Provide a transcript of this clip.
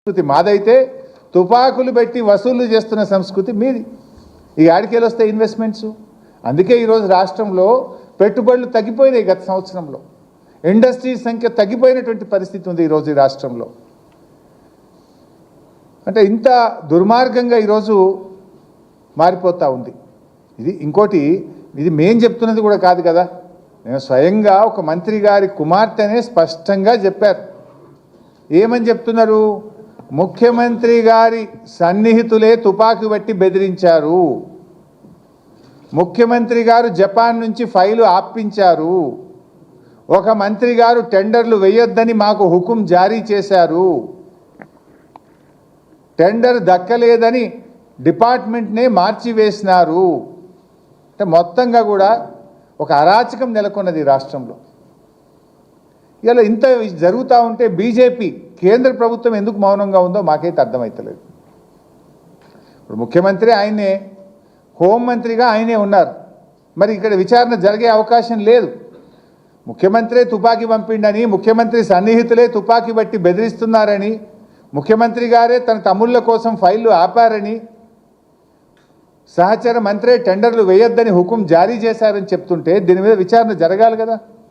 సంస్కృతి మాదైతే తుపాకులు పెట్టి వసూళ్లు చేస్తున్న సంస్కృతి మీది. ఈ ఆడికేలు వస్తాయి ఇన్వెస్ట్మెంట్స్. అందుకే ఈరోజు రాష్ట్రంలో పెట్టుబడులు తగ్గిపోయినాయి. గత సంవత్సరంలో ఇండస్ట్రీ సంఖ్య తగ్గిపోయినటువంటి పరిస్థితి ఉంది ఈరోజు ఈ రాష్ట్రంలో. అంటే ఇంత దుర్మార్గంగా ఈరోజు మారిపోతూ ఉంది. ఇది ఇంకోటి, ఇది మేం చెప్తున్నది కూడా కాదు కదా, నేను స్వయంగా ఒక మంత్రి గారి కుమార్తెనే స్పష్టంగా చెప్పారు. ఏమని చెప్తున్నారు? ముఖ్యమంత్రి గారి సన్నిహితులే తుపాకీ బట్టి బెదిరించారు, ముఖ్యమంత్రి గారు జపాన్ నుంచి ఫైలు ఆపించారు, ఒక మంత్రి గారు టెండర్లు వేయొద్దని మాకు హుకుం జారీ చేశారు, టెండర్ దక్కలేదని డిపార్ట్మెంట్నే మార్చివేసినారు. అంటే మొత్తంగా కూడా ఒక అరాచకం నెలకొన్నది రాష్ట్రంలో. ఇలా ఇంత జరుగుతూ ఉంటే బీజేపీ కేంద్ర ప్రభుత్వం ఎందుకు మౌనంగా ఉందో మాకైతే అర్థమవుతలేదు. ఇప్పుడు ముఖ్యమంత్రి ఆయనే, హోంమంత్రిగా ఆయనే ఉన్నారు. మరి ఇక్కడ విచారణ జరిగే అవకాశం లేదు. ముఖ్యమంత్రి తుపాకీ పంపిండని, ముఖ్యమంత్రి సన్నిహితులే తుపాకీ బట్టి బెదిరిస్తున్నారని, ముఖ్యమంత్రి గారే తన తమ్ముళ్ళ కోసం ఫైళ్లు ఆపారని, సహచర మంత్రే టెండర్లు వేయొద్దని హుకుం జారీ చేశారని చెప్తుంటే దీని మీద విచారణ జరగాలి కదా.